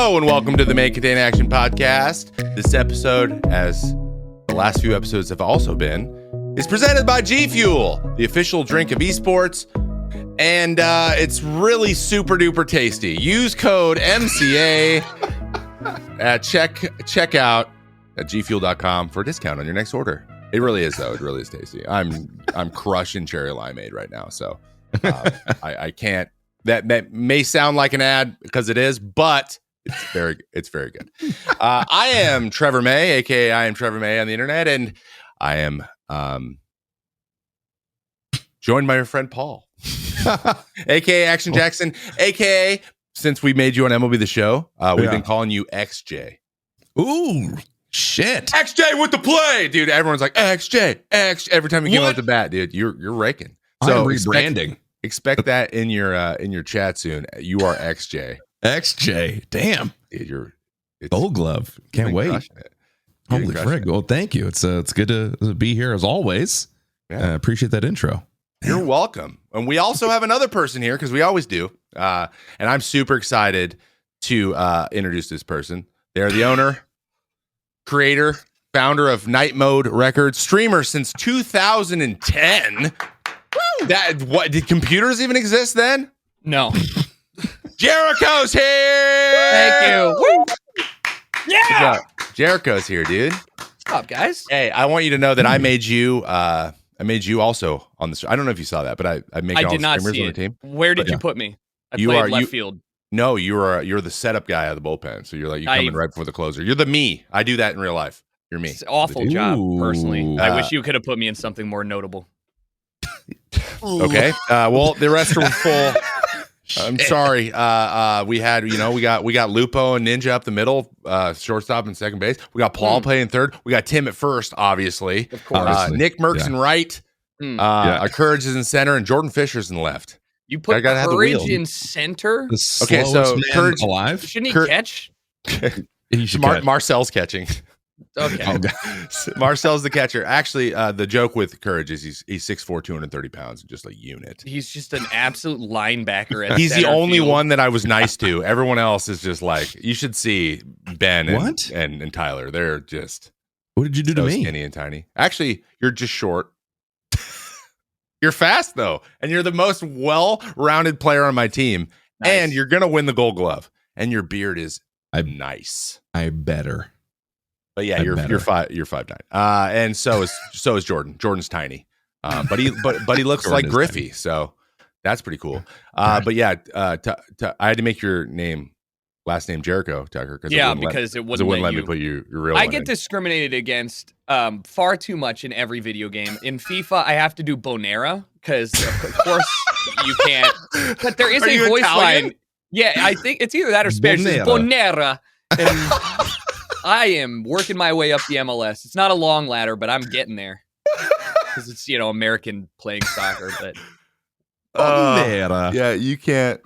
Hello and welcome to the Make It in Action podcast. This episode, as the last few episodes have also been, is presented by G Fuel, the official drink of esports, and it's really super duper tasty. Use code MCA at checkout at gfuel.com for a discount on your next order. It really is, though. It really is tasty. I'm crushing cherry limeade right now, so I can't. That may sound like an ad because it is, but it's very good. I am Trevor May, aka I am Trevor May on the internet, and I am joined by your friend Paul, aka Action Jackson, aka since we made you on MLB The Show, we've been calling you XJ. Ooh, shit! XJ with the play, dude. Everyone's like XJ, X. Every time you give out the bat, dude, you're raking. So I'm rebranding. Expect that in your chat soon. You are XJ. XJ. Damn. Dude, Gold Glove. Can't wait. Holy frig. Well, thank you. It's good to be here as always. Yeah. Appreciate that intro. You're welcome. And we also have another person here because we always do. And I'm super excited to introduce this person. They're the owner, creator, founder of Night Mode Records, streamer since 2010. That what did computers even exist then? No. Jericho's here. Thank you. Woo! Yeah. Jericho's here, dude. What's up, guys? Hey, I want you to know that I made you. I made you also on the. I don't know if you saw that, but I make. I all did the not streamers see on it. the team. Where did you put me? I played left field. No, you're the setup guy out of the bullpen. So you come in right before the closer. You're the me. I do that in real life. You're me. It's an awful job, personally. I wish you could have put me in something more notable. Okay. Well, the rest are full. I'm sorry. We had, we got Lupo and Ninja up the middle, shortstop and second base. We got Paul playing third. We got Tim at first, obviously. Of course. Nick Merck's in right. Courage is in center, and Jordan Fisher's in left. You put Courage in center? Okay, so Courage alive. Shouldn't he catch? He should catch. Marcel's catching. Okay. Marcel's the catcher. Actually, the joke with Courage is he's 6'4", 230 pounds, just a unit. He's just an absolute linebacker. At He's the only field. one that I was nice to. Everyone else is just like, you should see Ben and Tyler. They're just what did you do to me? Skinny and tiny. Actually, you're just short. You're fast though, and you're the most well-rounded player on my team. Nice. And you're gonna win the Gold Glove. And your beard is nice. I better. But yeah, you're 5'9", and so is Jordan. Jordan's tiny, but he looks like Griffey, tiny. So that's pretty cool. But yeah, I had to make your last name Jericho, Tucker. Because it wouldn't let me put your real. I get discriminated against far too much in every video game. In FIFA, I have to do Bonera because of course you can't. But there is a voice line. Yeah, I think it's either that or Spanish. Bonera. And I am working my way up the MLS. It's not a long ladder, but I'm getting there because it's American playing soccer. But yeah, you can't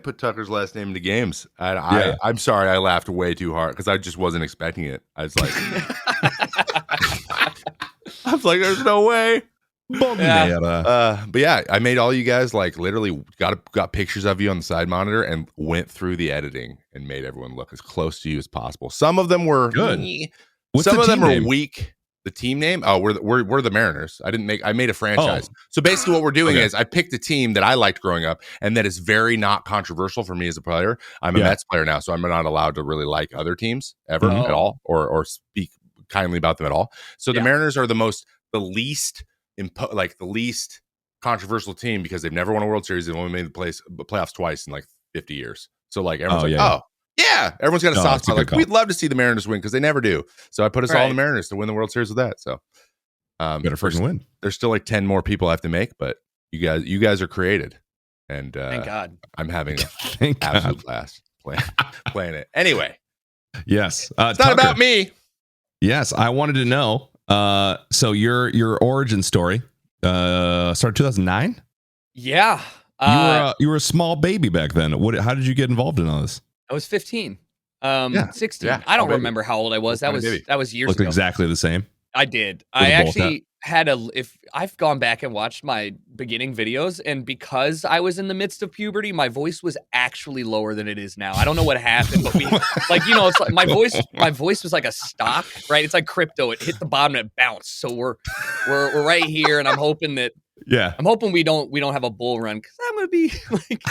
put Tucker's last name into games. I'm sorry, I laughed way too hard because I just wasn't expecting it. I was like, there's no way. But yeah, I made all you guys literally got pictures of you on the side monitor and went through the editing and made everyone look as close to you as possible. Some of them were good. Some of them are weak. The team name? Oh, we're the Mariners. I made a franchise. So basically what we're doing is I picked a team that I liked growing up and that is very not controversial for me as a player. I'm a Mets player now, so I'm not allowed to really like other teams ever at all or speak kindly about them at all. So the Mariners are the least controversial team because they've never won a World Series. They've only made the playoffs twice in 50 years. So everyone's everyone's got a soft spot. We'd love to see the Mariners win because they never do. So I put us all in the Mariners to win the World Series with that. So better freaking win. There's still 10 more people I have to make, but you guys are created, and thank God I'm having an absolute blast playing it. Anyway, yes, it's not about me. Yes, I wanted to know. So your origin story started 2009. Yeah, you were a small baby back then. How did you get involved in all this? I was 15. 16. I don't remember how old I was. That was years Looked ago. Exactly the same. I did. I actually if I've gone back and watched my beginning videos, and because I was in the midst of puberty, my voice was actually lower than it is now. I don't know what happened, but it's like my voice was like a stock, right? It's like crypto. It hit the bottom and it bounced. So we're right here, and I'm hoping we don't have a bull run, because I'm gonna be like,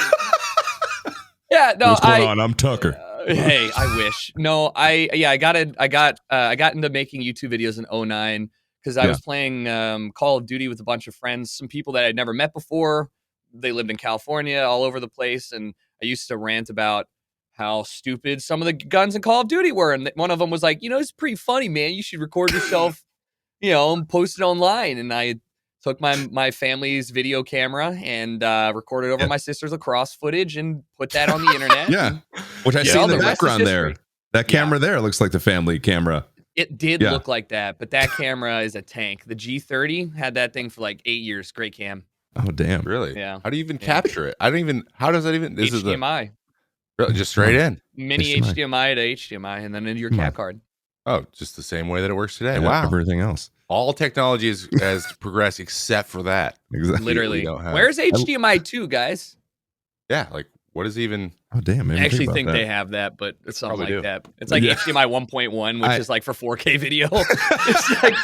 yeah, no, what's going on? I'm Tucker. Hey, I wish. No, I got into making YouTube videos in 2009. Because I was playing Call of Duty with a bunch of friends, some people that I'd never met before. They lived in California, all over the place, and I used to rant about how stupid some of the guns in Call of Duty were. And one of them was like, it's pretty funny, man. You should record yourself, and post it online. And I took my family's video camera and recorded over my sister's lacrosse footage and put that on the internet. Yeah, which I see in the background there. That camera there looks like the family camera. It did look like that, but that camera is a tank. The G30 had that thing for like 8 years. Great cam. Oh, damn. Really? Yeah. How do you even capture it? How does that even? This HDMI. Really, just straight in. Mini HDMI to HDMI, and then into your cap card. Oh, just the same way that it works today. And wow. Everything else. All technology has progressed except for that. Exactly. Literally. Where's HDMI 2, guys? Yeah, like what is even? Oh, damn. I actually think they have that, but it's something like that. It's like HDMI 1.1, which is like for 4K video. It's like,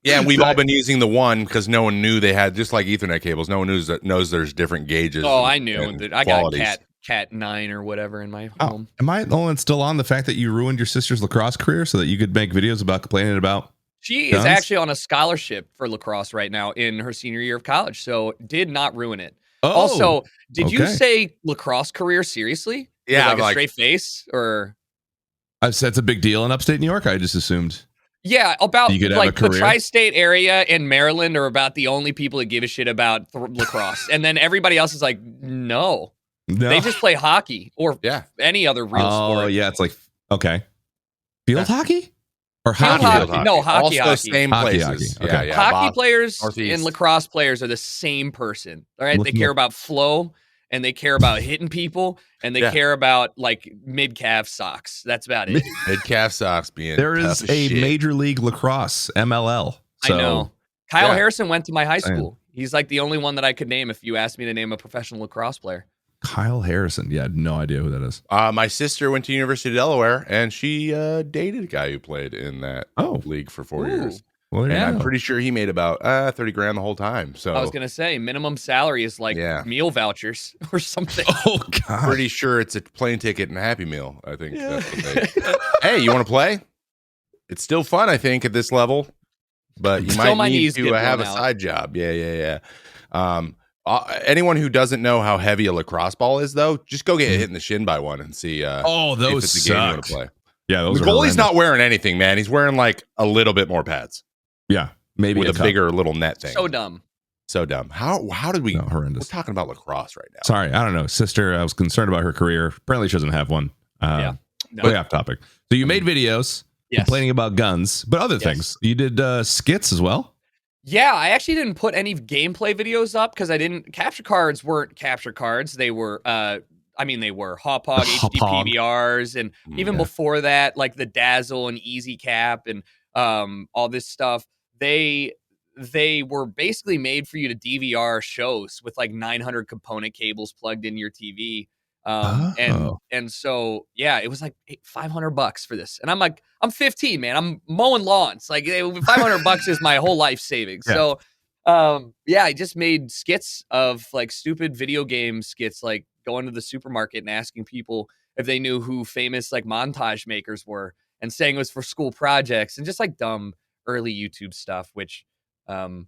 yeah, we've all been using the one because no one knew they had, just like Ethernet cables. No one knows there's different gauges. Oh, I knew that. I got Cat 9 or whatever in my home. Am I the one still on the fact that you ruined your sister's lacrosse career so that you could make videos about complaining about? She is actually on a scholarship for lacrosse right now in her senior year of college, so did not ruin it. Oh, also, did you say lacrosse career seriously? Yeah, like a straight face, or I've said it's a big deal in upstate New York. I just assumed. Yeah, about like the tri-state area and Maryland are about the only people that give a shit about lacrosse, and then everybody else is like, no, they just play hockey or any other real sport. Oh yeah, it's like field hockey. Or hockey? No, hockey. Also same places. Hockey. Okay. Hockey players and lacrosse players are the same person. All right, they care about flow, and they care about hitting people, and they care about like mid-calf socks. That's about it. Mid-calf socks being there is a Major League Lacrosse MLL. So. I know. Kyle Harrison went to my high school. He's like the only one that I could name if you asked me to name a professional lacrosse player. Kyle Harrison. Yeah, no idea who that is. My sister went to University of Delaware, and she dated a guy who played in that league for 4 years. Well, I'm pretty sure he made about $30,000 the whole time. So I was gonna say minimum salary is like meal vouchers or something. Oh god! Pretty sure it's a plane ticket and a Happy Meal. I think. That's what hey, you want to play? It's still fun, I think, at this level, but you might need to have a side job. Yeah. Anyone who doesn't know how heavy a lacrosse ball is, though, just go get hit in the shin by one and see. Those if it's a game you want to play. Yeah, those the goalie's not wearing anything, man. He's wearing like a little bit more pads. Yeah, maybe with a bigger little net thing. So dumb. How did we? No, horrendous. We're talking about lacrosse right now. Sorry, I don't know, sister. I was concerned about her career. Apparently, she doesn't have one. Way off topic. So you made videos complaining about guns, but other things. You did skits as well. Yeah, I actually didn't put any gameplay videos up because capture cards weren't capture cards. They were, they were Hauppauge HD PVRs, and even before that, like the Dazzle and Easy Cap and all this stuff. They were basically made for you to DVR shows with like 900 component cables plugged in your TV. And so it was like $500 for this, and I'm like, I'm 15, man. I'm mowing lawns. Like $500 is my whole life savings. So, I just made skits of like stupid video game skits, like going to the supermarket and asking people if they knew who famous like montage makers were, and saying it was for school projects, and just like dumb early YouTube stuff, which I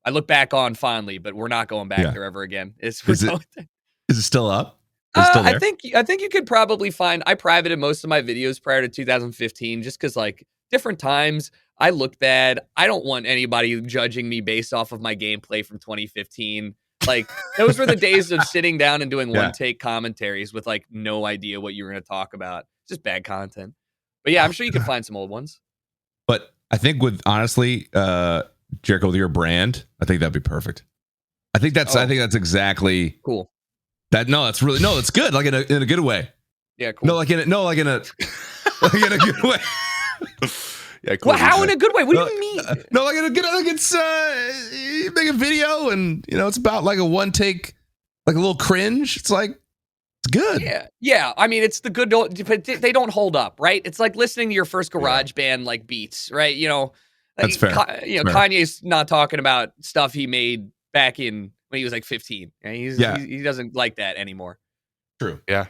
look back on fondly, but we're not going back there ever again. Is it still up? I think you could probably find. I privated most of my videos prior to 2015, just because like different times I look bad. I don't want anybody judging me based off of my gameplay from 2015. Like those were the days of sitting down and doing one take commentaries with like no idea what you were going to talk about. Just bad content. But yeah, I'm sure you can find some old ones. But I think honestly, Jericho, with your brand, I think that'd be perfect. I think that's exactly cool. That's really it's good. Like in a good way. Yeah, cool. No, like in a good way. Yeah, well, how in a good way? What do you mean? No, like it's you make a video and it's about like a one take, like a little cringe. It's like it's good. Yeah. I mean, it's the good old, but they don't hold up, right? It's like listening to your first garage band like beats, right? That's fair. Kanye's not talking about stuff he made back in when he was like 15. Right? He doesn't like that anymore. True. Yeah.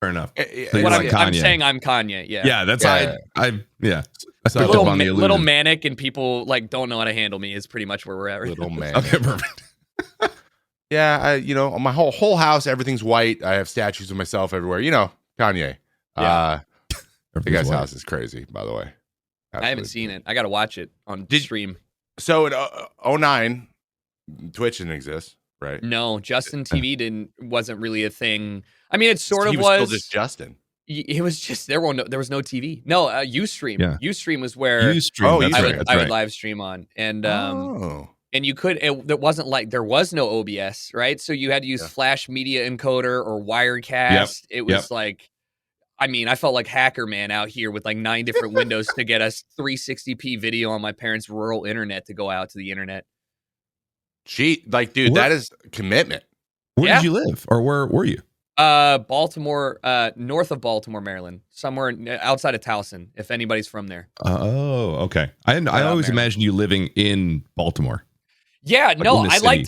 Fair enough. I'm saying I'm Kanye. Yeah. Yeah. That's I So little manic and people like don't know how to handle me is pretty much where we're at. Right little now. manic. Okay, perfect. Yeah, my whole house, everything's white. I have statues of myself everywhere. Kanye. Yeah. The guy's house is crazy, by the way. Absolutely. I haven't seen it. I got to watch it on stream. So in 2009, Twitch didn't exist, right? No, Justin TV wasn't really a thing. I mean, it sort of was. Still just Justin. It was just there was no TV. No, Ustream. Yeah. Ustream was where I would live stream on, and and you could. It wasn't like there was no OBS, right? So you had to use Flash Media Encoder or Wirecast. It was like, I mean, I felt like Hacker Man out here with like 9 different windows to get us 360p video on my parents' rural internet to go out to the internet. Dude, that is commitment. Where did you live, or where were you? Baltimore, north of Baltimore, Maryland, somewhere outside of Towson. If anybody's from there. Oh, okay. I always imagined you living in Baltimore. Yeah, no, I like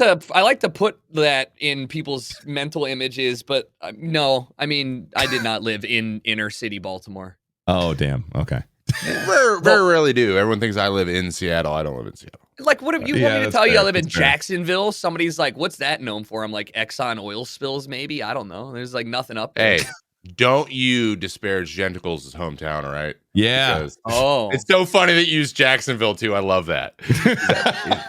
to put that in people's mental images, but no, I mean, I did not live in inner city Baltimore. Oh, damn. Okay. Very rarely do. Everyone thinks I live in Seattle. I don't live in Seattle. Like, what if you want me to tell you I live in Jacksonville? Somebody's like, what's that known for? I'm like, Exxon oil spills, maybe? I don't know. There's like nothing up there. Hey, don't you disparage Genticles' hometown, all right? Yeah. Because it's so funny that you use Jacksonville too. I love that.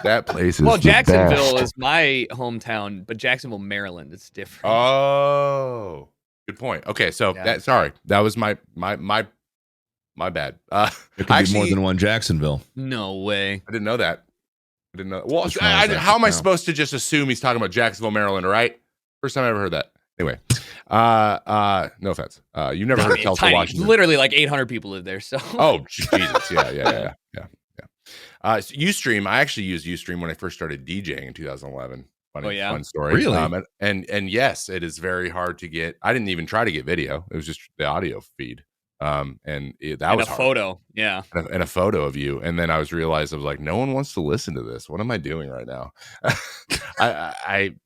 That place is well, Jacksonville is my hometown, but Jacksonville, Maryland, it's different. Oh, good point. Okay, so that was my bad. There could be more than one Jacksonville. No way. I didn't know that. Well, how am I supposed to just assume he's talking about Jacksonville, Maryland, right? First time I ever heard that. Anyway, no offense. You never heard of Tulsa, Washington. Literally like 800 people live there. So. Oh, Jesus. Yeah. So Ustream, I actually used Ustream when I first started DJing in 2011. Fun story. Really? And yes, it is very hard to get. I didn't even try to get video. It was just the audio feed. That was a photo, and a photo of you, and then I was like, no one wants to listen to this. What am I doing right now?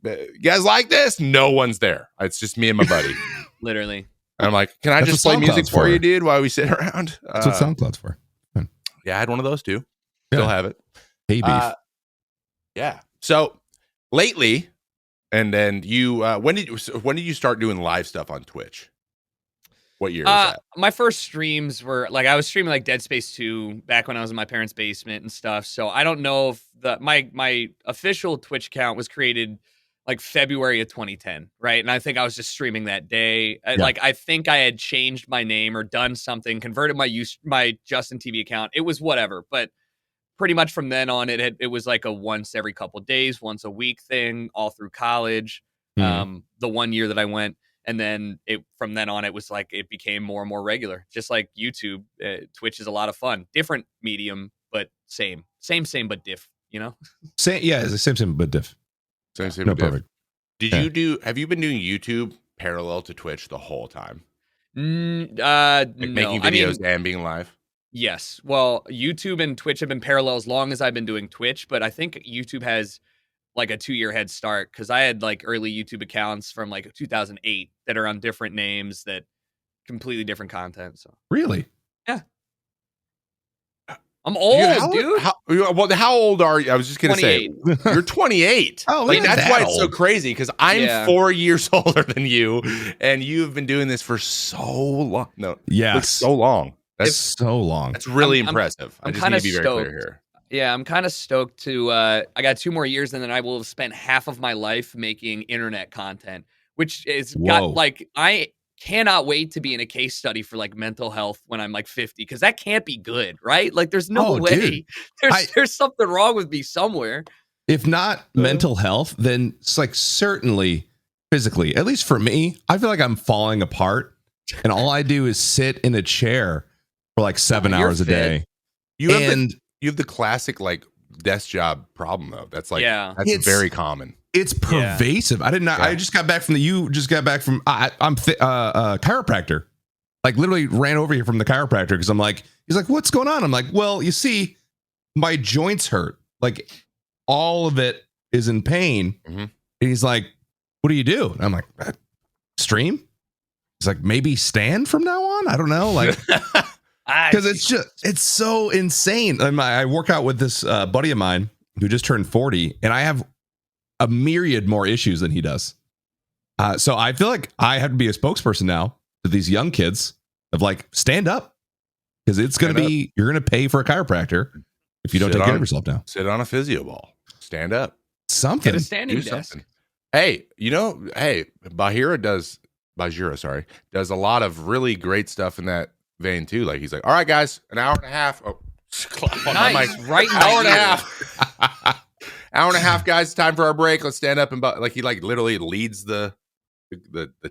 You guys like this? No one's there. It's just me and my buddy. Literally. And I'm like, can I just play music for you, dude, while we sit around? That's what SoundCloud's for. Yeah, I had one of those too. Still have it. Hey, beef. Yeah. So lately, and then you, when did you start doing live stuff on Twitch? What year was that? My first streams were like I was streaming like Dead Space 2 back when I was in my parents' basement and stuff. So I don't know if my official Twitch account was created like February of 2010, right? And I think I was just streaming that day. Like I think I had changed my name or done something, converted my Justin TV account. It was whatever, but pretty much from then on, it was like a once every couple of days, once a week thing all through college. The 1 year that I went. And then from then on, it was like it became more and more regular, just like YouTube. Twitch is a lot of fun, different medium, but same, but diff. Same, yeah, it's the same, but diff. Same, no, but diff. Perfect. Have you been doing YouTube parallel to Twitch the whole time? Making videos and being live. Yes. Well, YouTube and Twitch have been parallel as long as I've been doing Twitch, but I think YouTube has like a 2-year head start because I had like early YouTube accounts from like 2008 that are on different names that completely different content. So really, yeah, I'm old, dude. How old are you? I was just gonna say you're 28. Oh, like that's why it's so crazy because I'm 4 years older than you, and you've been doing this for so long. No, so long. That's so long. That's really impressive. I'm I just need to be stoked. very clear here. Yeah, I'm kind of stoked to, I got 2 more years and then I will have spent half of my life making internet content, which is got like, I cannot wait to be in a case study for like mental health when I'm like 50, because that can't be good, right? Like there's no way. Dude. There's something wrong with me somewhere. If not mental health, then it's like certainly physically, at least for me, I feel like I'm falling apart and all I do is sit in a chair for like 7 hours a day. You have the classic like desk job problem though. That's like that's very common. It's pervasive. I did not. I just got back from I'm chiropractor. Like literally ran over here from the chiropractor because I'm like, he's like, what's going on? I'm like, well, you see, my joints hurt. Like all of it is in pain. Mm-hmm. And he's like, what do you do? And I'm like, stream. He's like, maybe stand from now on. I don't know. Like. Because it's so insane. I work out with this buddy of mine who just turned 40, and I have a myriad more issues than he does. So I feel like I have to be a spokesperson now to these young kids of like, stand up, because it's going to be, you're going to pay for a chiropractor if you don't take care of yourself now. Sit on a physio ball. Stand up. Something. Get a standing desk. Something. Hey, Bajira does a lot of really great stuff in that vein too. Like he's like, all right guys, an hour and a half. Oh, nice. Right. Hour and a half. Hour and a half, guys. Time for our break. Let's stand up and like he like literally leads the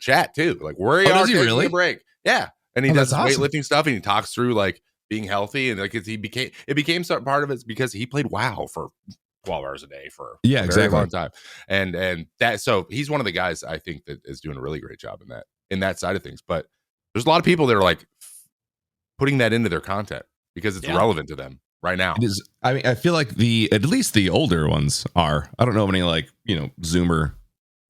chat too. Like where you are taking a break. Yeah, and he does weightlifting stuff and he talks through like being healthy and like it became some part of it because he played WoW for 12 hours a day for a very long time, and that so he's one of the guys I think that is doing a really great job in that side of things. But there's a lot of people that are like putting that into their content because it's relevant to them right now. It is. I mean, I feel like at least the older ones are. I don't know of any like, Zoomer.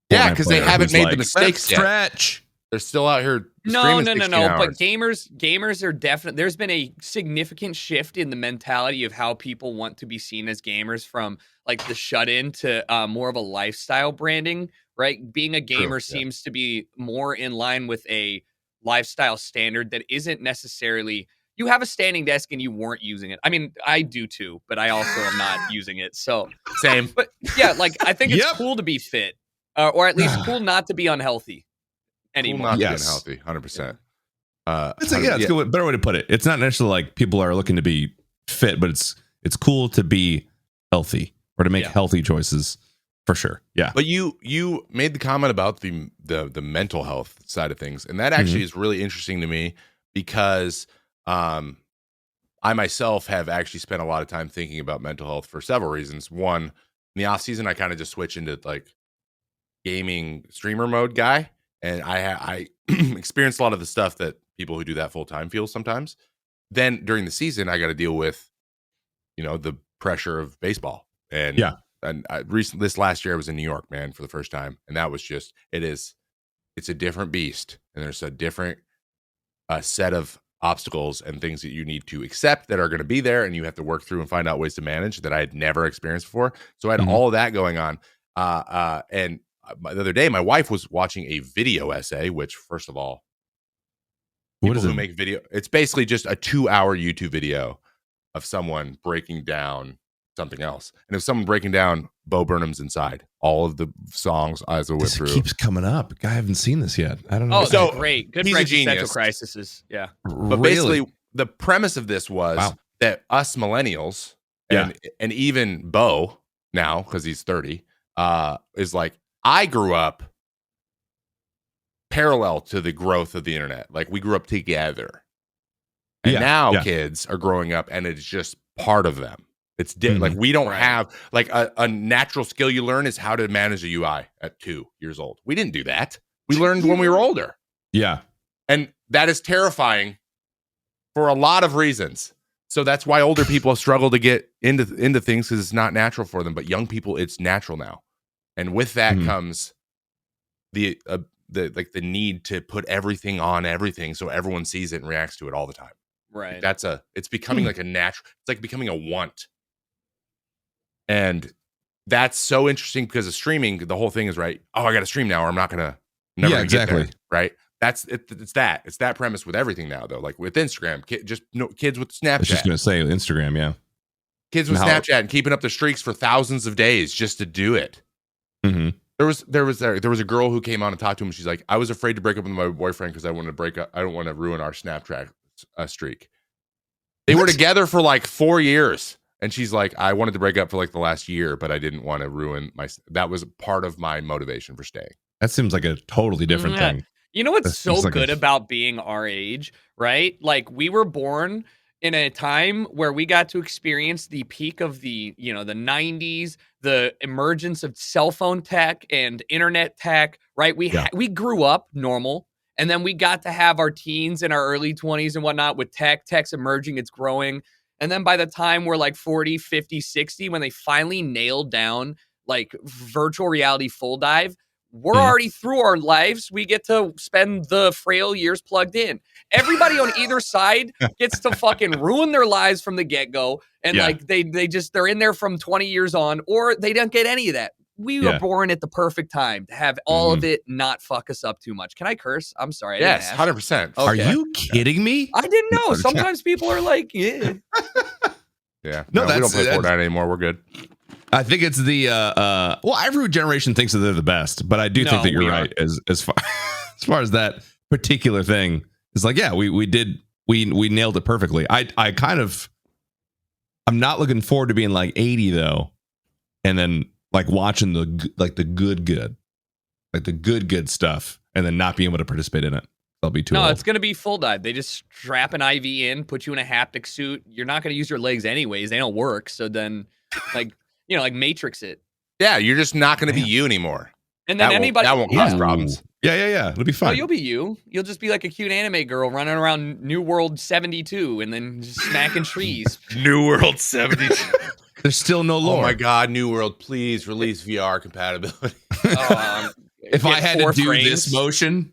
Yeah, because they haven't made the mistakes yet. Stretch. They're still out here. No. But gamers are definitely. There's been a significant shift in the mentality of how people want to be seen as gamers from like the shut-in to more of a lifestyle branding. Right, being a gamer seems to be more in line with a lifestyle standard that isn't necessarily you have a standing desk and you weren't using it. I mean, I do too, but I also am not using it. So same. But yeah, like I think it's cool to be fit, or at least cool not to be unhealthy anymore. Cool not to be unhealthy, 100%. It's a good, better way to put it. It's not necessarily like people are looking to be fit, but it's cool to be healthy or to make healthy choices. For sure. Yeah. But you made the comment about the mental health side of things. And that actually is really interesting to me because I myself have actually spent a lot of time thinking about mental health for several reasons. One, in the off season, I kind of just switched into like gaming streamer mode guy. And I experienced a lot of the stuff that people who do that full time feel sometimes. Then during the season, I got to deal with, the pressure of baseball. And this last year I was in New York, man, for the first time, and that was just it's a different beast, and there's a different set of obstacles and things that you need to accept that are going to be there, and you have to work through and find out ways to manage that I had never experienced before. So I had all of that going on, and the other day my wife was watching a video essay, which first of all, people who make video, it's basically just a 2-hour YouTube video of someone breaking down something else. And if someone breaking down Bo Burnham's Inside, all of the songs as we went through. Keeps coming up. I haven't seen this yet. I don't know. Oh, so great. Good for existential crises. Yeah. But basically the premise of this was that us millennials and even Bo now, because he's 30, is like, I grew up parallel to the growth of the internet. Like we grew up together. And now kids are growing up and it's just part of them. It's like we don't have like a natural skill you learn is how to manage a UI at 2 years old. We didn't do that. We learned when we were older. Yeah. And that is terrifying for a lot of reasons. So that's why older people struggle to get into things because it's not natural for them. But young people, it's natural now. And with that comes the need to put everything on everything so everyone sees it and reacts to it all the time. Right. It's becoming like a natural, it's like becoming a want. And that's so interesting because of streaming. The whole thing is right. Oh, I got to stream now, or I'm not gonna. Get there, right. That's it. It's that premise with everything now, though. Like with Instagram, kids with Snapchat. I was just gonna say Instagram, yeah. Kids with Snapchat and keeping up the streaks for thousands of days just to do it. Mm-hmm. There was a girl who came on and talked to him. She's like, I was afraid to break up with my boyfriend because I wanted to break up. I don't want to ruin our Snapchat streak. They were together for like 4 years. And she's like, I wanted to break up for like the last year, but I didn't want to ruin that was part of my motivation for staying. That seems like a totally different thing. You know what's so good about being our age, right? Like we were born in a time where we got to experience the peak of the 90s, the emergence of cell phone tech and internet tech, right? We grew up normal, and then we got to have our teens and our early 20s and whatnot with tech's emerging, it's growing. And then by the time we're like 40, 50, 60, when they finally nailed down like virtual reality full dive, we're already through our lives. We get to spend the frail years plugged in. Everybody on either side gets to fucking ruin their lives from the get-go. And like they're in there from 20 years on, or they don't get any of that. We were born at the perfect time to have all of it not fuck us up too much. Can I curse? I'm sorry. Yes, 100%. Okay. Are you kidding me? I didn't know. Sometimes people are like, yeah. Yeah. No, we don't play Fortnite anymore. We're good. I think it's the well, every generation thinks that they're the best, but I do think that you're right as far as that particular thing. It's like, yeah, we nailed it perfectly. I'm not looking forward to being like 80 though, and then like watching the good stuff, and then not being able to participate in it. I'll be too old. It's gonna be full dive. They just strap an IV in, put you in a haptic suit. You're not gonna use your legs anyways; they don't work. So then, like Matrix it. Yeah, you're just not gonna be you anymore. And then that won't cause problems. Yeah. It'll be fun. Oh, you'll be you. You'll just be like a cute anime girl running around New World 72 and then just smacking trees. New World 72. There's still no lore. Oh my God, New World, please release VR compatibility. If I had to do this motion,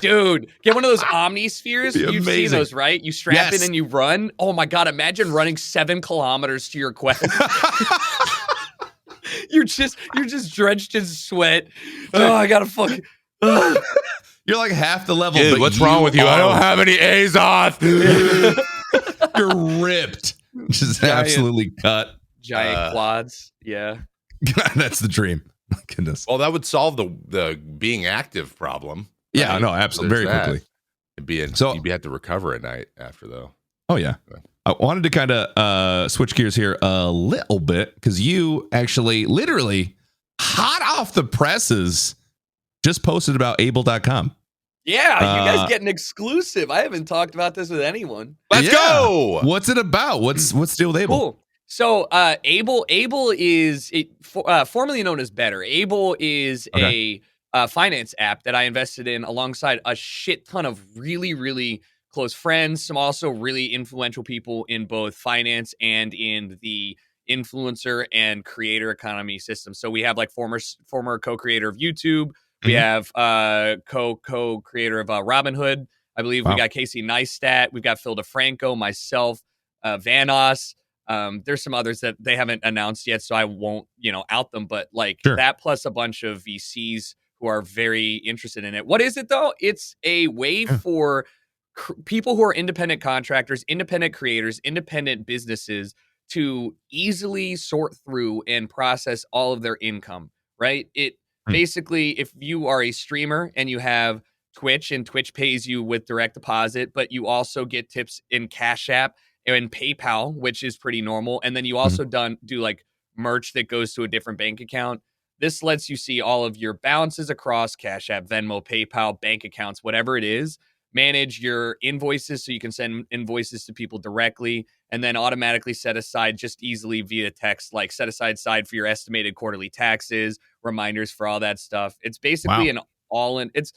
dude, get one of those Omnispheres. You've seen those, right? You strap in and you run. Oh my God, imagine running 7 kilometers to your quest. You're just drenched in sweat. Oh, I gotta fucking. You're like half the level. Dude, but what's wrong with you? I don't have any A's off. You're ripped. Just absolutely cut. Giant quads. Yeah. That's the dream. My goodness. Well, that would solve the being active problem. Yeah, right? No, absolutely. Very quickly. You'd have to recover at night after, though. Oh, yeah. I wanted to kind of switch gears here a little bit because you actually literally hot off the presses just posted about able.com. Yeah, you guys get an exclusive. I haven't talked about this with anyone. Let's go. What's it about? What's the deal with Able? Cool. So Able is formerly known as Better. Able is a finance app that I invested in alongside a shit ton of really, really close friends, some also really influential people in both finance and in the influencer and creator economy system. So we have like former co-creator of YouTube. We have co-creator of Robinhood. I believe we got Casey Neistat. We've got Phil DeFranco, myself, Vanos. There's some others that they haven't announced yet, so I won't, out them. But like that plus a bunch of VCs who are very interested in it. What is it though? It's a way for people who are independent contractors, independent creators, independent businesses to easily sort through and process all of their income, right? It basically, if you are a streamer and you have Twitch and Twitch pays you with direct deposit, but you also get tips in Cash App and PayPal, which is pretty normal. And then you also do like merch that goes to a different bank account. This lets you see all of your balances across Cash App, Venmo, PayPal, bank accounts, whatever it is. Manage your invoices so you can send invoices to people directly, and then automatically set aside just easily via text, like set aside for your estimated quarterly taxes, reminders for all that stuff. It's basically an all-in. It's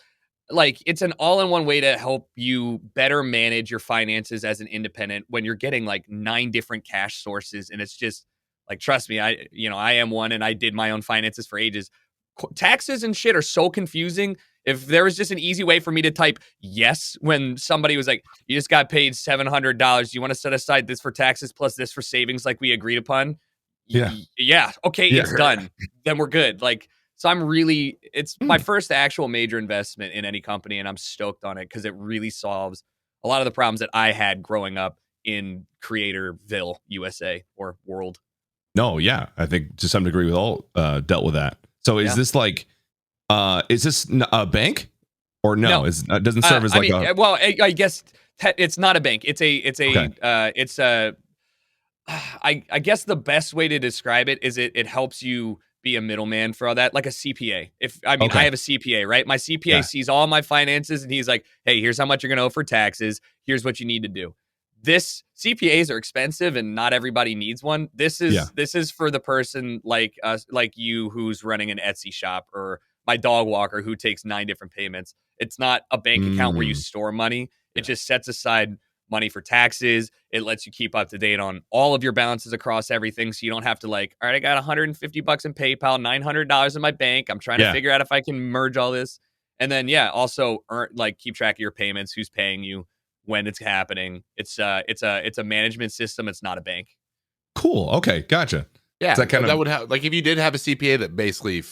an all-in-one way to help you better manage your finances as an independent when you're getting like 9 different cash sources, and it's just like, trust me, I am one, and I did my own finances for ages. Taxes and shit are so confusing. If there was just an easy way for me to type yes when somebody was like, you just got paid $700. Do you want to set aside this for taxes plus this for savings like we agreed upon? Yeah. Okay, it's done. Then we're good. Like, so it's my first actual major investment in any company, and I'm stoked on it because it really solves a lot of the problems that I had growing up in Creatorville, USA, or world. No, yeah. I think to some degree we've all dealt with that. So is this like, is this a bank or no? It doesn't serve as like I guess it's not a bank. I guess the best way to describe it is it helps you be a middleman for all that, like a CPA. I have a CPA, right? My CPA sees all my finances and he's like, hey, here's how much you're going to owe for taxes. Here's what you need to do. this CPAs are expensive and not everybody needs one. This is for the person like us, like you, who's running an Etsy shop, or my dog walker who takes 9 different payments. It's not a bank account where you store money. It just sets aside money for taxes. It lets you keep up to date on all of your balances across everything. So you don't have to like, all right, I got $150 in PayPal, $900 in my bank. I'm trying to figure out if I can merge all this. And then, also keep track of your payments, who's paying you, when it's happening. It's a management system. It's not a bank. Cool. Okay. Gotcha. Yeah. That would have, like, if you did have a CPA that basically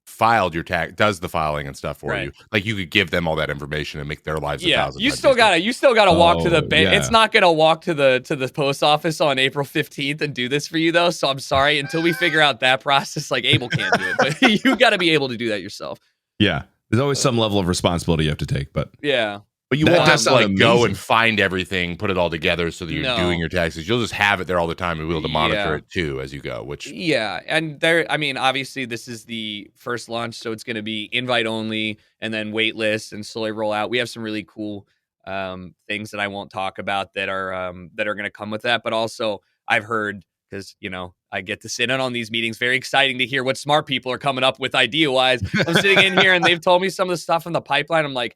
filed your tax, does the filing and stuff for you, like, you could give them all that information and make their lives you still gotta walk to the bank. Yeah. It's not gonna walk to the post office on April 15th and do this for you, though. So I'm sorry, until we figure out that process, like, Abel can't do it, but you got to be able to do that yourself. Yeah. There's always some level of responsibility you have to take, but But you won't have to like go and find everything, put it all together so that you're doing your taxes. You'll just have it there all the time and be able to monitor it too as you go. And obviously this is the first launch, so it's going to be invite only and then wait list and slowly roll out. We have some really cool things that I won't talk about that are going to come with that. But also I've heard, because I get to sit in on these meetings. Very exciting to hear what smart people are coming up with idea-wise. I'm sitting in here and they've told me some of the stuff in the pipeline. I'm like,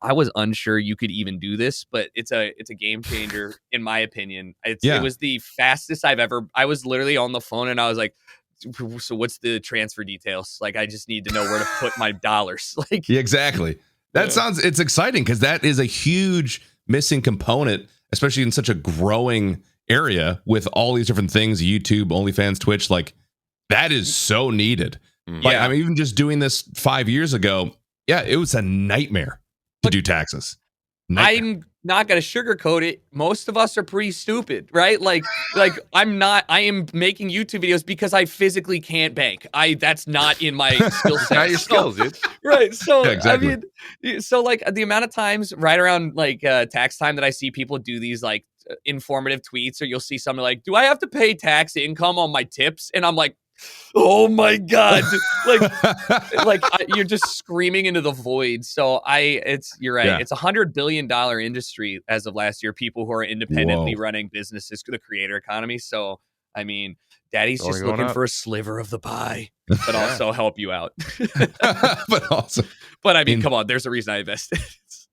I was unsure you could even do this, but it's a game changer in my opinion. It was the fastest I was literally on the phone and I was like, so what's the transfer details? Like, I just need to know where to put my dollars. Like, exactly. It's exciting because that is a huge missing component, especially in such a growing area with all these different things, YouTube, OnlyFans, Twitch. Like, that is so needed. Like, I mean, even just doing this 5 years ago, it was a nightmare to do taxes. I'm not gonna sugarcoat it. Most of us are pretty stupid, right? Like I am making YouTube videos because I physically can't bank. That's not in my skill set. Not your skills, dude. Right. So exactly. I mean, so like the amount of times right around like tax time that I see people do these like informative tweets, or you'll see something like, do I have to pay tax income on my tips? And I'm like, oh my God, you're just screaming into the void. So you're right. It's $100 billion industry as of last year, people who are independently running businesses, the creator economy. So, I mean, daddy's just looking for a sliver of the pie, but also help you out. But I mean, come on, there's a reason I invested.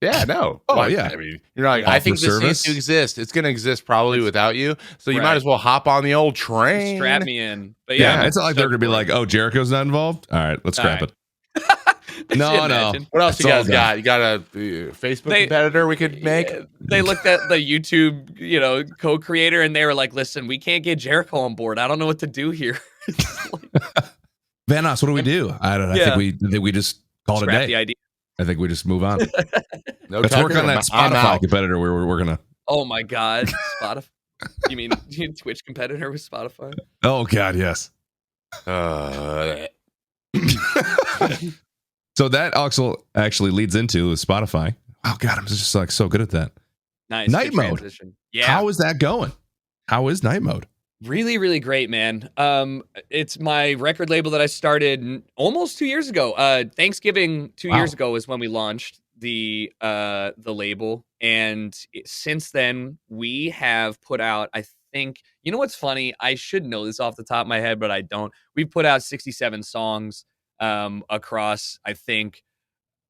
Yeah, no. Oh, yeah. I mean, you're like, I think this needs to exist. It's going to exist probably without you. So you might as well hop on the old train. Strap me in. But it's not like they're going to be like, oh, Jericho's not involved. All right, let's scrap it. No. What else you guys got? You got a Facebook competitor we could make? They looked at the YouTube, co-creator, and they were like, listen, we can't get Jericho on board. I don't know what to do here. Vanos, what do we do? I don't know. I think we just call it a day. The idea. I think we just move on. Let's work on that Spotify competitor we're gonna. Oh my God, Spotify. You mean Twitch competitor with Spotify? Oh God, yes. So that also actually leads into Spotify. Oh God, I'm just like so good at that. Nice. Night mode. Transition. Yeah. How is that going? How is night mode? Really, really great, man. It's my record label that I started almost 2 years ago. Thanksgiving 2 years ago is when we launched the label, and since then we have put out, I think, you know what's funny? I should know this off the top of my head, but I don't. We've put out 67 songs across, I think,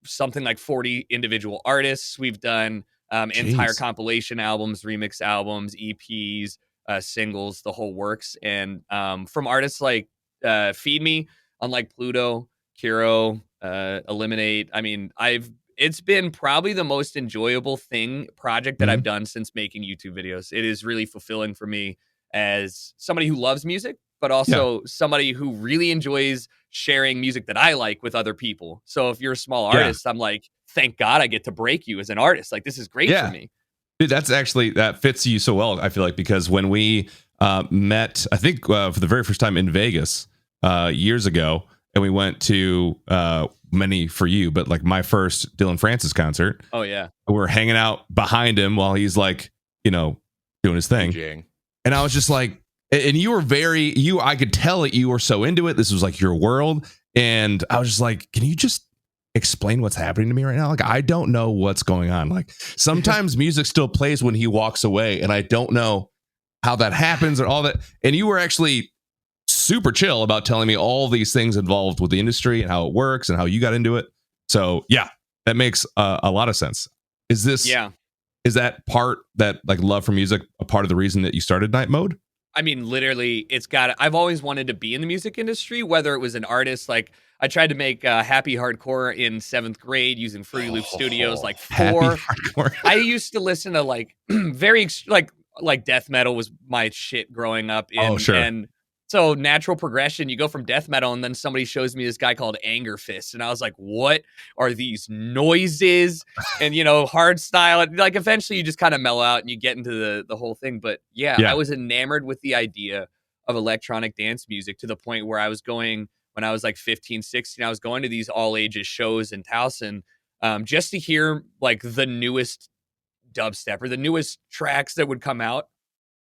something like 40 individual artists. We've done entire compilation albums, remix albums, EPs. Singles, the whole works, and from artists like Feed Me, Unlike Pluto, Kiro, Eliminate. I mean, it's been probably the most enjoyable project that I've done since making YouTube videos. It is really fulfilling for me as somebody who loves music, but also somebody who really enjoys sharing music that I like with other people. So if you're a small artist, I'm like, thank God I get to break you as an artist. Like, this is great for me. Dude, that fits you so well, I feel like, because when we met, I think for the very first time in Vegas years ago, and we went to many for you, but like my first Dylan Francis concert. Oh yeah, we were hanging out behind him while he's like, doing his thing, DJing. And I was just like, and you were I could tell that you were so into it. This was like your world, and I was just like, can you just explain what's happening to me right now. Like, I don't know what's going on. Like, sometimes music still plays when he walks away, and I don't know how that happens and all that. And you were actually super chill about telling me all these things involved with the industry and how it works and how you got into it. So yeah, that makes a lot of sense. Is that part, that like love for music, a part of the reason that you started Night Mode? I mean, literally, I've always wanted to be in the music industry, whether it was an artist. Like, I tried to make happy hardcore in 7th grade using Fruity Loop Studios, like 4. I used to listen to like very like death metal was my shit growing up. And so natural progression, you go from death metal, and then somebody shows me this guy called Anger Fist, and I was like, what are these noises? And hard style. Like, eventually you just kind of mellow out and you get into the whole thing. But yeah, I was enamored with the idea of electronic dance music, to the point where I was going, when I was like 15, 16, I was going to these all ages shows in Towson, just to hear like the newest dubstep or the newest tracks that would come out.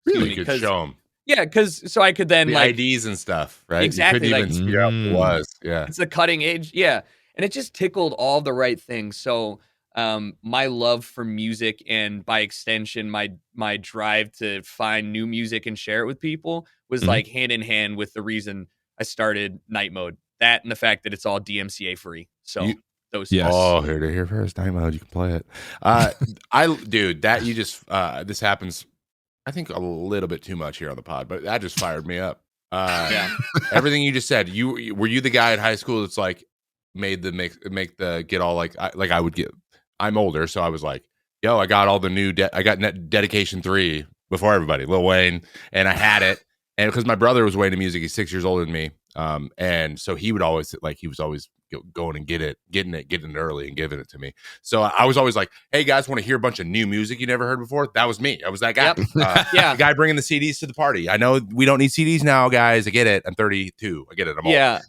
Really could show them. Yeah, because so I could then the IDs and stuff, right? Exactly. You couldn't even figure out what it was. Yeah. It's the cutting edge. Yeah. And it just tickled all the right things. So my love for music, and by extension, my drive to find new music and share it with people, was like hand in hand with the reason I started Night Mode. That and the fact that it's all DMCA free. So those. Yes. Oh, here first. Night Mode. You can play it. This happens, I think, a little bit too much here on the pod, but that just fired me up. Everything you just said. Were you the guy in high school that's like make the get all like I would get? I'm older, so I was like, yo, I got all the new. I got Dedication 3 before everybody, Lil Wayne, and I had it, and because my brother was way into music, he's 6 years older than me, and so he would always going and getting it early and giving it to me. So I was always like, hey guys, want to hear a bunch of new music you never heard before? That was me. I was that guy. Yep. The guy bringing the CDs to the party. I know we don't need CDs now, guys. I get it. I'm 32. I get it. I'm old.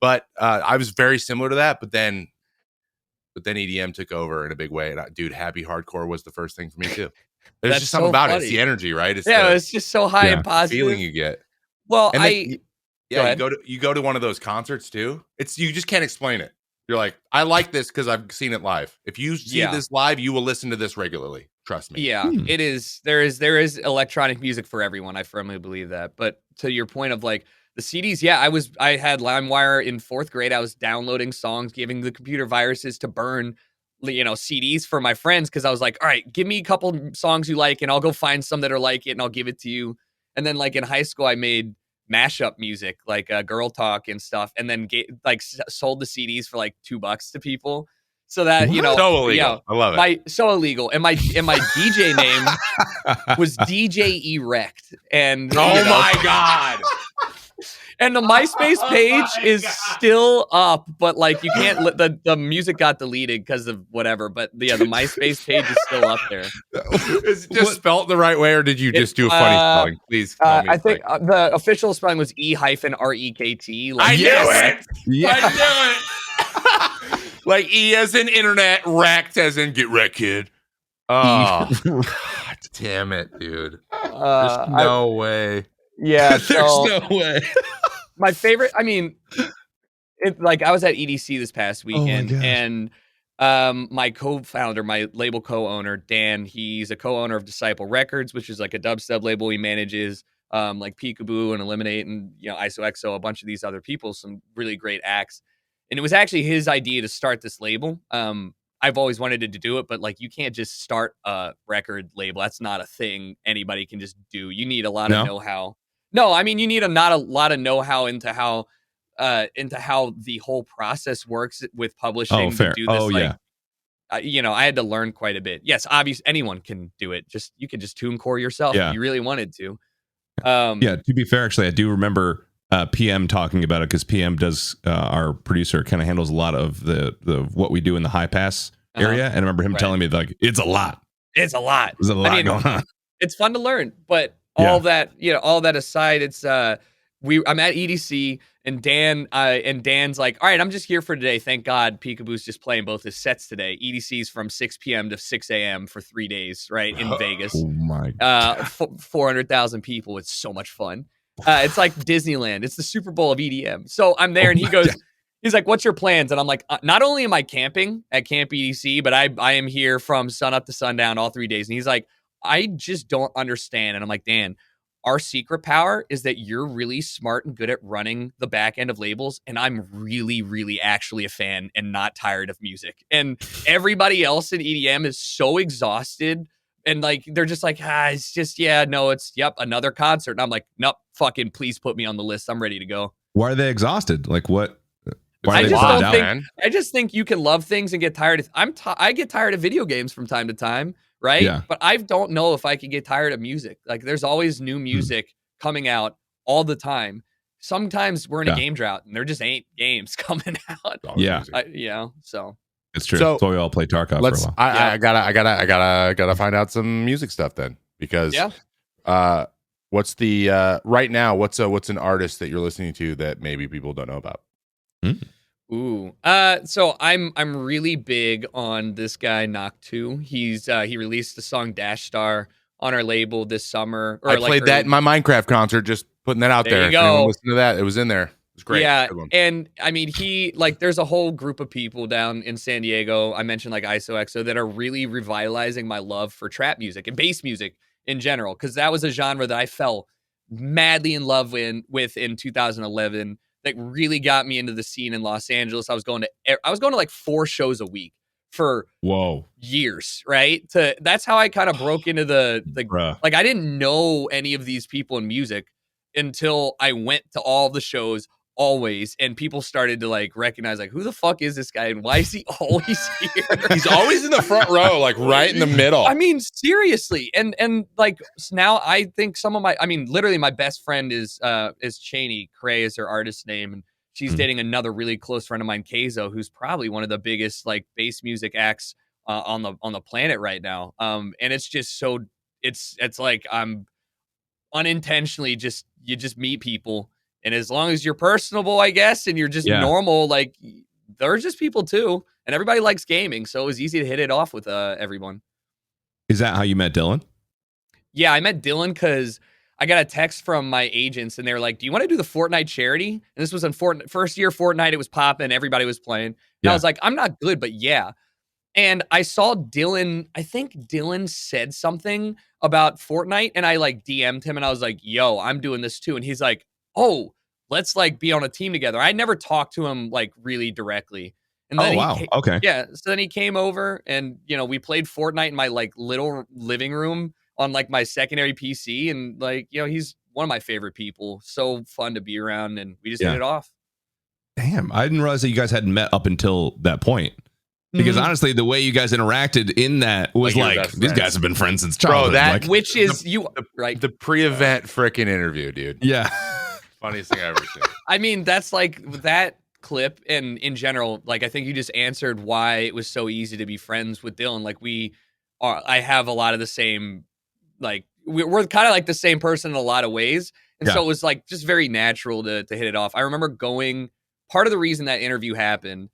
But I was very similar to that. But then EDM took over in a big way. And happy hardcore was the first thing for me too. There's just something about it. It's the energy, right? It's just so high and positive feeling you get. Well, you go to one of those concerts too. You just can't explain it. You're like, I like this because I've seen it live. If you see this live, you will listen to this regularly. Trust me. Yeah, it is. There is electronic music for everyone. I firmly believe that. But to your point of like the CDs, I had LimeWire in 4th grade. I was downloading songs, giving the computer viruses to burn, CDs for my friends, because I was like, all right, give me a couple songs you like, and I'll go find some that are like it, and I'll give it to you. And then like in high school, I made mashup music, like Girl Talk and stuff, and then sold the CDs for like $2 to people. So that so illegal. I love it. So illegal. And my DJ name was DJ Erect. And oh my god. And the MySpace page is still up, but like you can't. The music got deleted because of whatever. But the MySpace page is still up there. Is it just spelled the right way, or did you just do a funny spelling? Please. I think the official spelling was E-REKT. I knew it. Yeah. I knew it. Like E as in internet, wrecked as in get wrecked, kid. Oh, God damn it, dude. There's no way. Yeah, there's no way. My favorite, I mean, I was at EDC this past weekend, and my co-founder, my label co-owner, Dan, he's a co-owner of Disciple Records, which is like a dubstep label. He manages like Peekaboo and Eliminate and ISOXO, a bunch of these other people, some really great acts. And it was actually his idea to start this label. I've always wanted to do it, but like you can't just start a record label. That's not a thing anybody can just do. You need a lot of know-how. No, I mean you need not a lot of know-how into how the whole process works with publishing. Oh, fair. To do this, I had to learn quite a bit. Yes, obviously anyone can do it. You can just TuneCore yourself if you really wanted to. To be fair, actually, I do remember PM talking about it, because PM does our producer kind of handles a lot of the what we do in the high pass area, and I remember him telling me like it's a lot. It's a lot. There's a lot going on. It's fun to learn, but all that aside, it's I'm at EDC, and Dan's like, all right, I'm just here for today. Thank God Peekaboo's just playing both his sets today. EDC's from 6 p.m. to 6 a.m. for 3 days, right, in Vegas. Oh my God. 400,000 people. It's so much fun. It's like Disneyland. It's the Super Bowl of EDM. So I'm there, and he goes, He's like, "What's your plans?" And I'm like, "Not only am I camping at Camp EDC, but I am here from sun up to sundown all 3 days." And he's like, "I just don't understand." And I'm like, "Dan, our secret power is that you're really smart and good at running the back end of labels, and I'm really, really actually a fan and not tired of music. And everybody else in EDM is so exhausted." And like they're just like, it's just another concert. And I'm like, nope, fucking please put me on the list. I'm ready to go. Why are they exhausted? Like what? Why I are they just burned don't out? think. I just think you can love things and get tired. I get tired of video games from time to time, right? Yeah. But I don't know if I could get tired of music. Like there's always new music coming out all the time. Sometimes we're in a game drought and there just ain't games coming out. Yeah. So It's true. So, that's why we all play Tarkov for a while. I gotta find out some music stuff then, because what's the right now? What's an artist that you're listening to that maybe people don't know about? So I'm really big on this guy Knock2. He released the song Dash Star on our label this summer. I played that in my Minecraft concert. Just putting that out there. You If go. anyone listen to that. It was in there. It was great. Yeah, and I mean there's a whole group of people down in San Diego. I mentioned like ISOXO that are really revitalizing my love for trap music and bass music in general, because that was a genre that I fell madly in love with in 2011. That really got me into the scene in Los Angeles. I was going to like 4 shows a week for years, right? That's how I kind of broke into the like I didn't know any of these people in music until I went to all the shows always, and people started to like recognize like, who the fuck is this guy and why is he always here? He's always in the front row, like right in the middle. I mean, seriously. And like now I think literally my best friend is Cheney. Cray is her artist name, and she's dating another really close friend of mine, Keizo, who's probably one of the biggest like bass music acts on the planet right now. And it's just so it's like I'm unintentionally you just meet people, and as long as you're personable, I guess, and you're just normal, like they're just people too, and everybody likes gaming, so it was easy to hit it off with everyone. Is that how you met Dylan? Yeah, I met Dylan because I got a text from my agents, and they were like, "Do you want to do the Fortnite charity?" And this was in first year Fortnite. It was popping, everybody was playing. And I was like, "I'm not good, but yeah." And I saw Dylan, I think Dylan said something about Fortnite, and I like DM'd him, and I was like, "Yo, I'm doing this too." And he's like, "Oh, let's like be on a team together." I never talked to him like really directly. And then okay. Yeah. So then he came over, and we played Fortnite in my like little living room on like my secondary PC. And like, he's one of my favorite people. So fun to be around, and we just hit it off. Damn. I didn't realize that you guys hadn't met up until that point. Because honestly, the way you guys interacted in that was like these guys have been friends since childhood. Bro, like, which is the pre-event freaking interview, dude. Yeah. Funniest thing I've ever seen. I mean, that's like that clip, and in general, like I think you just answered why it was so easy to be friends with Dylan. Like I have a lot of the same, like we're kind of like the same person in a lot of ways. And so it was like just very natural to hit it off. I remember part of the reason that interview happened,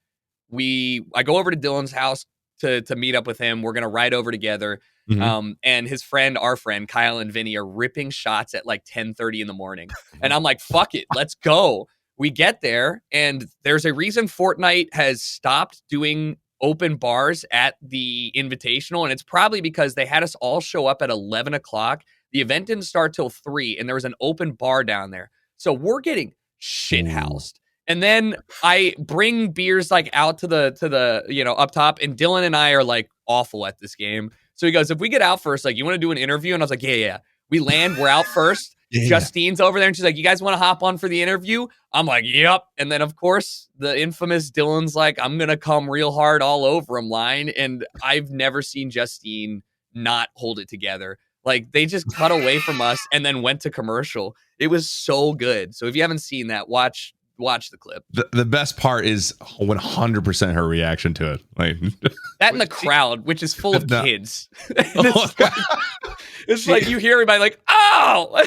I go over to Dylan's house to meet up with him. We're going to ride over together. And his friend, our friend, Kyle and Vinny are ripping shots at like 10:30 in the morning. And I'm like, fuck it, let's go. We get there, and there's a reason Fortnite has stopped doing open bars at the Invitational. And it's probably because they had us all show up at 11 o'clock. The event didn't start till 3, and there was an open bar down there. So we're getting shit housed. And then I bring beers like out to the up top, and Dylan and I are like awful at this game. So he goes, "If we get out first, like, you want to do an interview?" And I was like, yeah. We land, we're out first. Justine's over there, and she's like, "You guys want to hop on for the interview?" I'm like, "Yep." And then of course the infamous Dylan's like, "I'm gonna come real hard all over him" line. And I've never seen Justine not hold it together. Like, they just cut away from us and then went to commercial. It was so good. So if you haven't seen that, watch the clip. The best part is 100% her reaction to it. Like that in the crowd, which is full of kids. It's like you hear everybody like, "Oh!"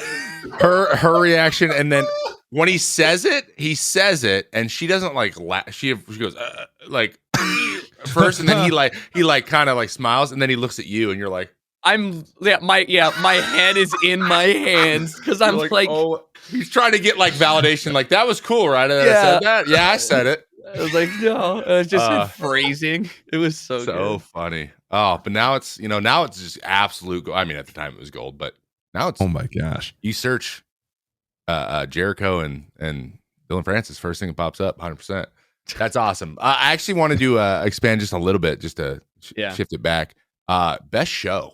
her reaction, and then when he says it, and she doesn't like laugh. She goes like first, and then he kind of like smiles, and then he looks at you, and you're like, my head is in my hands because I'm like, oh, he's trying to get like validation, like, that was cool, right? I said that. Yeah, I said it. I was like, no, it was just phrasing. It was so good. funny. Oh, but now it's now it's just absolute. I mean, at the time it was gold, but now it's Oh my gosh. you search Jericho and Dylan Francis, first thing that pops up, 100%. That's awesome. I actually wanted to expand just a little bit, just to shift it back. Best show.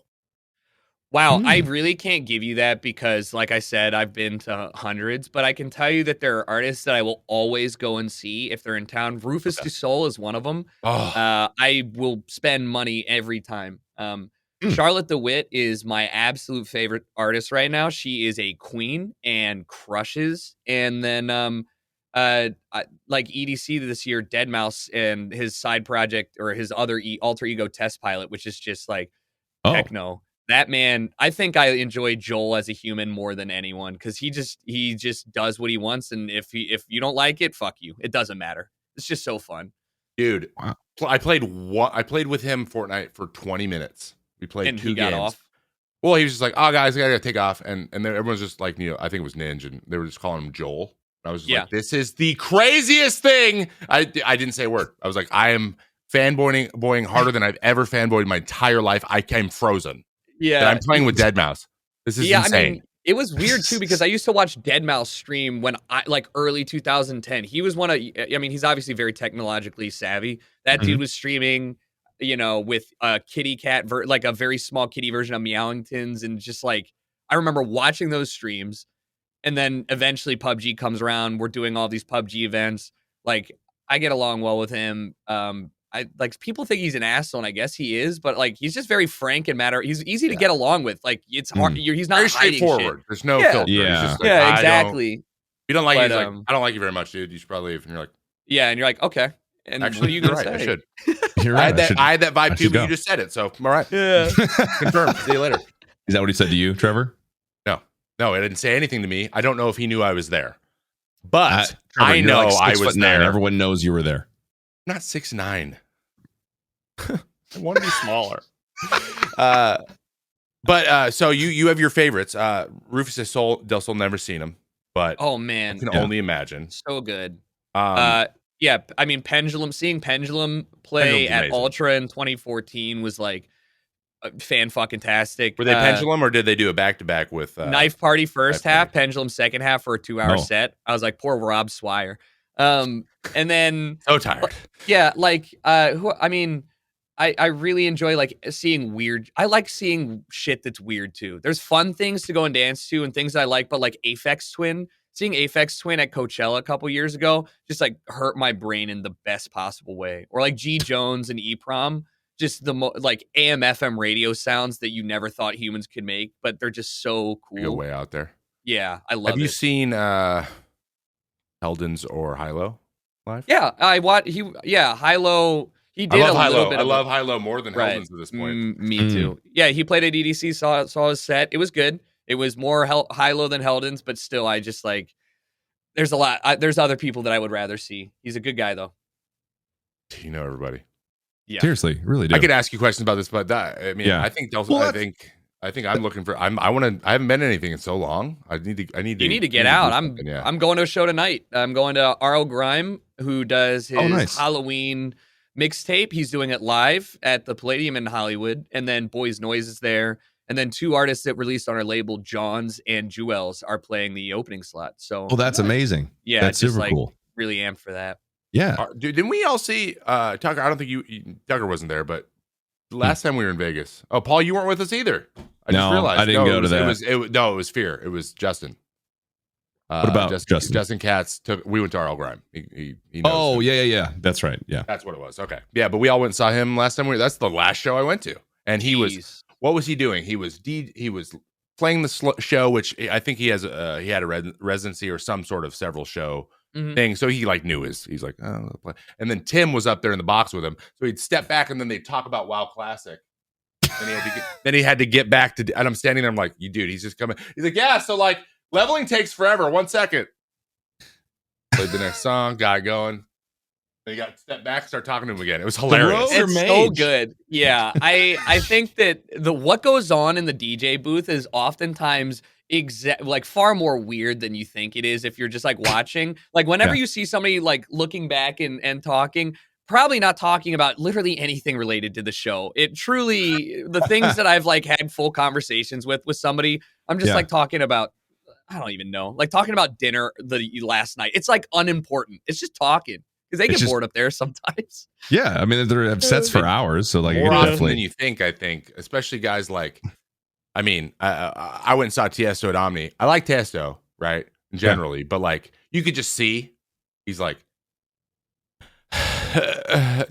Wow, I really can't give you that because, like I said, I've been to hundreds, but I can tell you that there are artists that I will always go and see if they're in town. Rufus Du Sol is one of them. Oh, I will spend money every time. Charlotte DeWitt is my absolute favorite artist right now. She is a queen and crushes. And then, like EDC this year, Deadmau5 and his side project or his other alter ego Test Pilot, which is just like techno. That man, I think I enjoy Joel as a human more than anyone because he just does what he wants, and if you don't like it, fuck you. It doesn't matter. It's just so fun, dude. Wow. I played with him Fortnite for 20 minutes. We played and 2 he got games. off. Well, he was just like, "Oh, guys, I gotta take off," and then everyone's just like, I think it was Ninja, and they were just calling him Joel. And I was just like, "This is the craziest thing." I didn't say a word. I was like, "I am fanboying harder than I've ever fanboyed my entire life. I came frozen." Yeah, I'm playing with Deadmau5. This is insane. I mean, it was weird too because I used to watch Deadmau5 stream when I like early 2010. He was one of, I mean, he's obviously very technologically savvy. That dude was streaming, with a kitty cat, like a very small kitty version of Meowingtons, and just like I remember watching those streams, and then eventually PUBG comes around. We're doing all these PUBG events. Like I get along well with him. I like people think he's an asshole, and I guess he is, but like he's just very frank and matter. He's easy to get along with. Like it's hard. He's not very hiding straightforward. shit. There's no filter. Yeah. He's just like, Yeah, exactly. You don't like it. He's like, I don't like you very much, dude. You should probably leave. And you're like, yeah, and you're like, okay. And actually, what are you gonna right, say? I should. You're right. I had that vibe too, but you just said it, so I'm all right. Yeah. Confirmed. See you later. Is that what he said to you, Trevor? No, it didn't say anything to me. I don't know if he knew I was there, but Trevor, I know I was there. Everyone knows you were there. I'm not 6'9". I want to be smaller. But so you have your favorites. Rufus Del Sol, never seen him, but Oh man, I can only imagine. so good. Yeah, I mean seeing Pendulum play Pendulum's at amazing. Ultra in 2014 was like fan fucking tastic. Were they Pendulum or did they do a back to back with Knife Party first Knife half, Party. Pendulum second half for a 2-hour set? I was like, poor Rob Swire. And then so tired. yeah, like I really enjoy like seeing weird. I like seeing shit that's weird too. There's fun things to go and dance to and things that I like, but like Aphex Twin, seeing Aphex Twin at Coachella a couple years ago just like hurt my brain in the best possible way. Or like G Jones and EPROM, just the like AM/FM radio sounds that you never thought humans could make, but they're just so cool. You go way out there. Yeah, I love it. Have you seen Heldens or Hilo live? Yeah, I watched. Hilo. He did I love a Hilo. little bit. I love Hilo more than Heldens at this point. Me too. Yeah, he played at EDC. Saw his set. It was good. It was more Hilo than Heldens, but still, I just like. There's a lot. There's other people that I would rather see. He's a good guy though. You know everybody. Yeah. Seriously, really do. I could ask you questions about this, but I mean, I think Del Sol, I think I'm looking for. I haven't been anything in so long. You need to get out. I'm going to a show tonight. I'm going to R.L. Grime, who does his Halloween mixtape. He's doing it live at the Palladium in Hollywood, and then Boys Noise is there, and then 2 artists that released on our label, Johns and Jewels, are playing the opening slot. So, that's amazing. Yeah, that's super cool. Really amped for that. Yeah, dude, didn't we all see Tucker? I don't think Tucker wasn't there, but last time we were in Vegas. Oh, Paul, you weren't with us either. I just realized. I didn't go to that. It was Fear. It was Justin. What about Justin? Justin Katz we went to R.L. Grime. He knows yeah. That's right. Yeah, that's what it was. Okay, yeah, but we all went and saw him last time. That's the last show I went to, and he was. What was he doing? He was playing the show, which I think he had a residency or some sort of several show thing. So he like knew he's like, oh, and then Tim was up there in the box with him. So he'd step back and then they'd talk about WoW Classic. And he had to get back to, and I'm standing there. I'm like, you dude, he's just coming. He's like, yeah. So like leveling takes forever. 1 second. Played the next song, got it going. Then he got to step back, start talking to him again. It was hilarious. It's so good. Yeah. I think that what goes on in the DJ booth is oftentimes like far more weird than you think it is if you're just like watching. Like whenever you see somebody like looking back and talking, probably not talking about literally anything related to the show. It truly, the things that I've like had full conversations with somebody, I'm just like talking about, I don't even know, like talking about dinner the last night. It's like unimportant. It's just talking because they get bored up there sometimes. Yeah, I mean they're sets for hours, so like more often than you think. I think, especially guys like, I mean, I went and saw Tiesto at Omni. I like Tiesto, right, generally, but like you could just see he's like,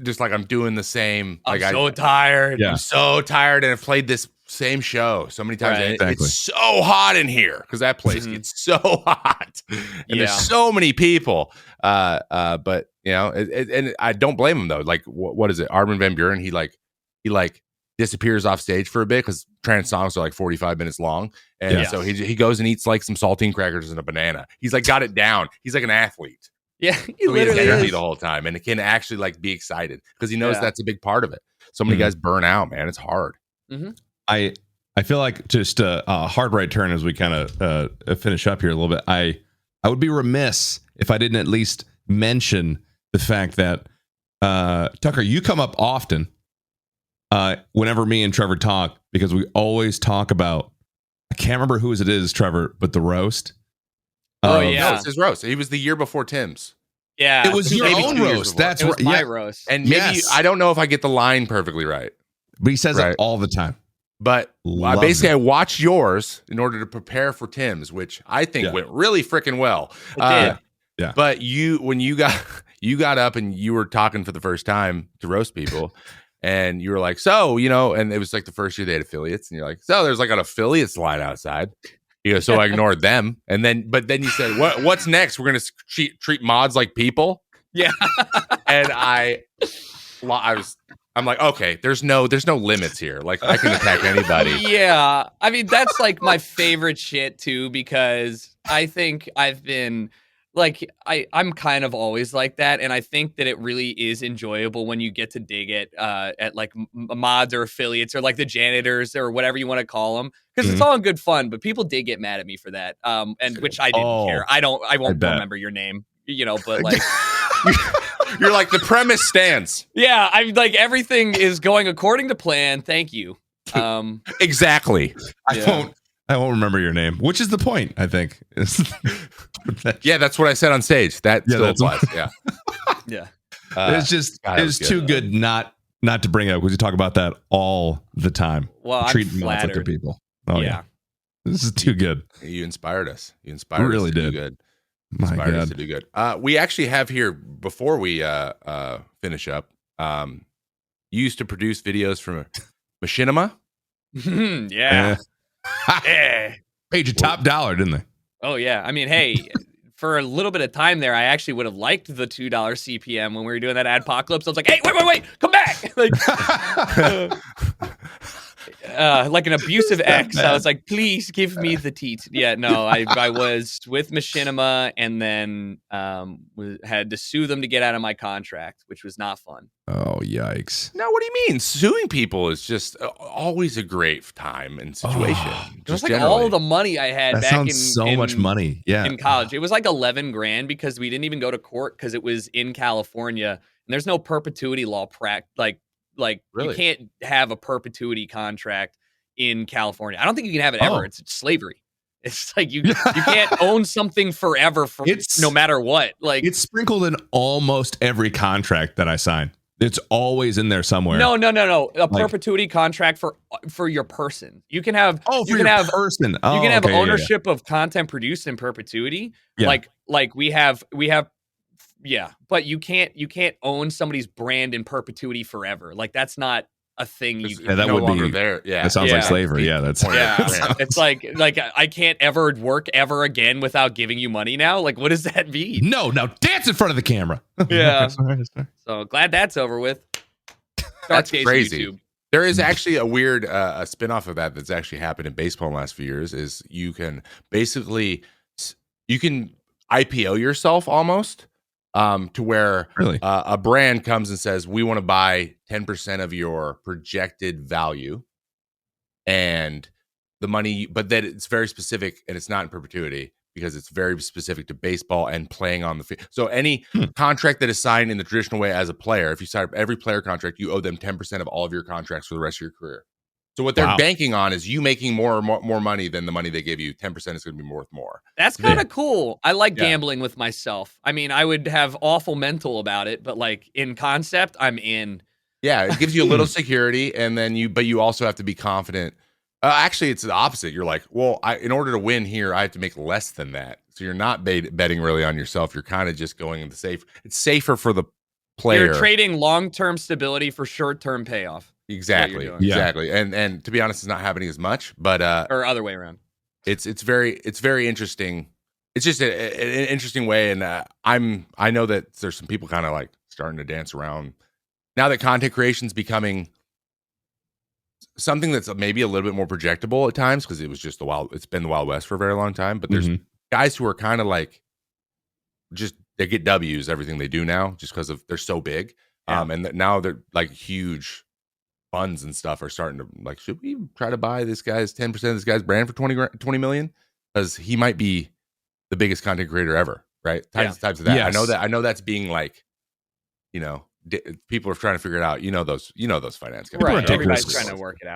just like I'm doing the same. Like I'm so tired. I'm so tired, and I've played this same show so many times. Right. And it's so hot in here because that place gets so hot, and there's so many people. But you know, and I don't blame him though. Like, what is it? Armin van Buuren. He like disappears off stage for a bit because trans songs are like 45 minutes long, and so he goes and eats like some saltine crackers and a banana. He's like got it down. He's like an athlete. Yeah, he literally is the whole time, and it can actually like be excited because he knows that's a big part of it. So many guys burn out, man. It's hard. I feel like just a hard right turn as we kind of finish up here a little bit. I would be remiss if I didn't at least mention the fact that Tucker, you come up often whenever me and Trevor talk because we always talk about. I can't remember whose it is, Trevor, but the roast. No, it's his roast. He was the year before Tim's. Yeah, it was your own roast. That's right. My roast. And maybe I don't know if I get the line perfectly right, but he says it all the time. But I watched yours in order to prepare for Tim's, which I think went really freaking well. It did. Yeah. But when you got up and you were talking for the first time to roast people, and you were like, so, you know, and it was like the first year they had affiliates, and you're like, so there's like an affiliates line outside. You know, so I ignored them, but then you said, "What's next? We're gonna treat mods like people." Yeah, and I'm like, okay, there's no limits here. Like I can attack anybody. Yeah, I mean that's like my favorite shit too because I think I've been like I'm kind of always like that, and I think that it really is enjoyable when you get to dig at like mods or affiliates or like the janitors or whatever you want to call them because it's all in good fun. But people did get mad at me for that, and which I didn't care. I won't remember your name, you know, but like. You're like the premise stands. Yeah, I'm like everything is going according to plan. Thank you. Exactly. I won't remember your name, which is the point, I think. Yeah, that's what I said on stage. That still applies. Yeah. Yeah. It's too good not to bring up because you talk about that all the time. Well, treat mods like they're people. Oh yeah. This is too good. You inspired us. You inspired us to do good. My God. Us to do good. We actually have here before we finish up. You used to produce videos from Machinima. Yeah. Paid you top dollar, didn't they? Oh yeah. I mean, hey, for a little bit of time there, I actually would have liked the $2 CPM when we were doing that Adpocalypse. I was like, hey, wait, come back! Like an abusive ex. I was like, please give me the teat. Yeah, no, I was with Machinima and then had to sue them to get out of my contract, which was not fun. Oh, yikes. Now, what do you mean? Suing people is just always a great time and situation. It was like all the money I had that back sounds in so much money. Yeah. In college. It was like $11,000 because we didn't even go to court because it was in California and there's no perpetuity law Like really? You can't have a perpetuity contract in California. I don't think you can have it ever. It's slavery. It's like you can't own something forever no matter what. Like it's sprinkled in almost every contract that I sign. It's always in there somewhere. No. A perpetuity contract for your person. You can have person. You can have ownership of content produced in perpetuity. Yeah. Like we have. Yeah, but you can't own somebody's brand in perpetuity forever. Like that's not a thing. That would be there. Yeah, that sounds like slavery. Yeah, that's it's like I can't ever work ever again without giving you money now. Like what does that mean? No, now dance in front of the camera. Yeah. So glad that's over with. That's crazy. There is actually a weird a spinoff of that's actually happened in baseball in the last few years. Is you can IPO yourself almost. To where a brand comes and says, we want to buy 10% of your projected value. And the money, but that it's very specific and it's not in perpetuity because it's very specific to baseball and playing on the field. So any contract that is signed in the traditional way as a player, if you sign up every player contract, you owe them 10% of all of your contracts for the rest of your career. So what they're banking on is you making more money than the money they give you. 10% is going to be worth more. That's kind of cool. I like gambling with myself. I mean, I would have awful mental about it, but like in concept, I'm in. Yeah, it gives you a little security, and then you also have to be confident. Actually, it's the opposite. You're like, well, in order to win here, I have to make less than that. So you're not betting really on yourself. You're kind of just going into safe. It's safer for the player. You're trading long-term stability for short-term payoff. Exactly. And to be honest, it's not happening as much, but or other way around. It's very interesting. It's just an interesting way, and I know that there's some people kind of like starting to dance around now that content creation is becoming something that's maybe a little bit more projectable at times because it was just it's been the Wild West for a very long time. But there's guys who are kind of like just they get W's everything they do now just because they're so big, and now they're like huge funds and stuff are starting to like, should we try to buy this guy's 10% of this guy's brand for 20 million because he might be the biggest content creator ever, right? Types of that. Yes. I know that's being like, people are trying to figure it out. Those finance guys. Right. Everybody's trying to work it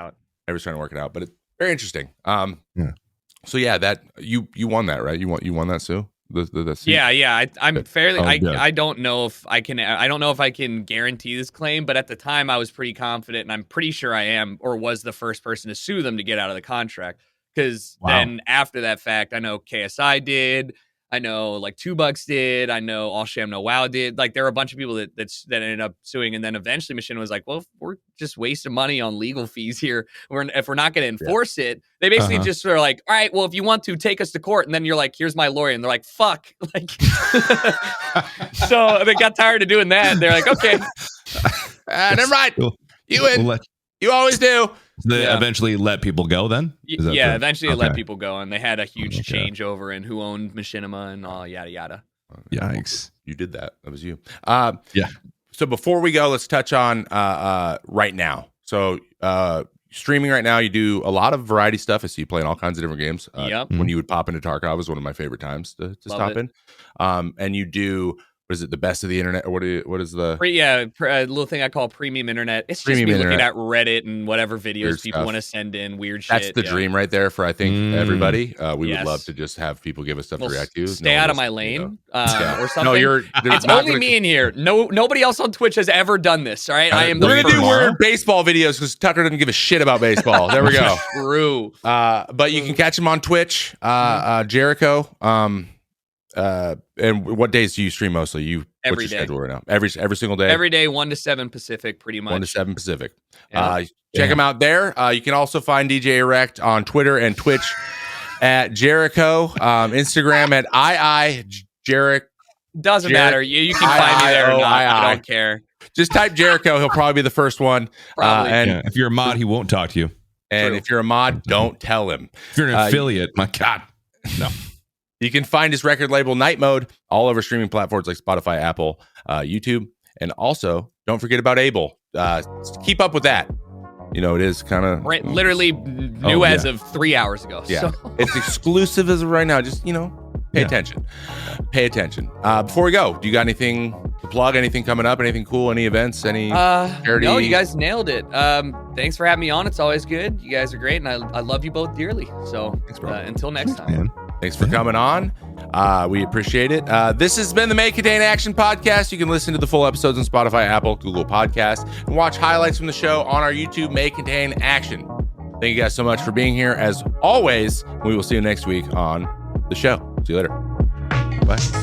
out. But it's very interesting. So yeah, that you won that, right? You won that, Sue? I'm fairly. I don't know if I can. I don't know if I can guarantee this claim, but at the time I was pretty confident, and I'm pretty sure I am, or was the first person to sue them to get out of the contract. Because then after that fact, I know KSI did. I know like $2 did. I know All Sham No Wow did. Like there were a bunch of people that ended up suing, and then eventually Machinima was like, "Well, we're just wasting money on legal fees here. If we're not going to enforce it, they basically just were like, all right, well, if you want to take us to court, and then you're like, here's my lawyer, and they're like, fuck, like, so they got tired of doing that. And they're like, okay, never mind. You win. You always do. They eventually let people go then? Eventually they let people go, and they had a huge changeover in who owned Machinima and all yada yada. Yikes. You did that. That was you. So before we go, let's touch on right now. So streaming right now, you do a lot of variety stuff. I see you playing all kinds of different games. When you would pop into Tarkov was one of my favorite times to stop in. And you do... What is it? The best of the internet, or what is the a little thing I call premium internet? It's just me looking at Reddit and whatever videos people want to send in, weird shit. That's the dream right there for I think everybody. We would love to just have people give us stuff to react to. Stay out of my lane or something. No, it's only me in here. Nobody else on Twitch has ever done this. All right, I am. We're gonna do weird baseball videos because Tucker doesn't give a shit about baseball. There we go. True. But you can catch him on Twitch, Jericho. And what days do you stream mostly? Every day. Schedule right now? Every single day. Every day, 1 to 7 Pacific, pretty much. 1 to 7 Pacific. Check him out there. You can also find DJ Erect on Twitter and Twitch at Jericho. Instagram at Jericho. Doesn't matter. You can find me there or not. I don't care. Just type Jericho. He'll probably be the first one. And if you're a mod, he won't talk to you. And if you're a mod, don't tell him. If you're an affiliate, my God, no. You can find his record label Night Mode all over streaming platforms like Spotify, Apple, YouTube, and also don't forget about Able. Keep up with that. It is kind of literally new as of 3 hours ago. Yeah, so. It's exclusive as of right now. Just pay attention. Pay attention. Before we go, do you got anything to plug? Anything coming up? Anything cool? Any events? Any charity? No, you guys nailed it. Thanks for having me on. It's always good. You guys are great, and I love you both dearly. So thanks, bro. Until next time. Man. Thanks for coming on. We appreciate it. This has been the May Contain Action podcast. You can listen to the full episodes on Spotify, Apple, Google Podcasts, and watch highlights from the show on our YouTube, May Contain Action. Thank you guys so much for being here. As always, we will see you next week on the show. See you later. Bye.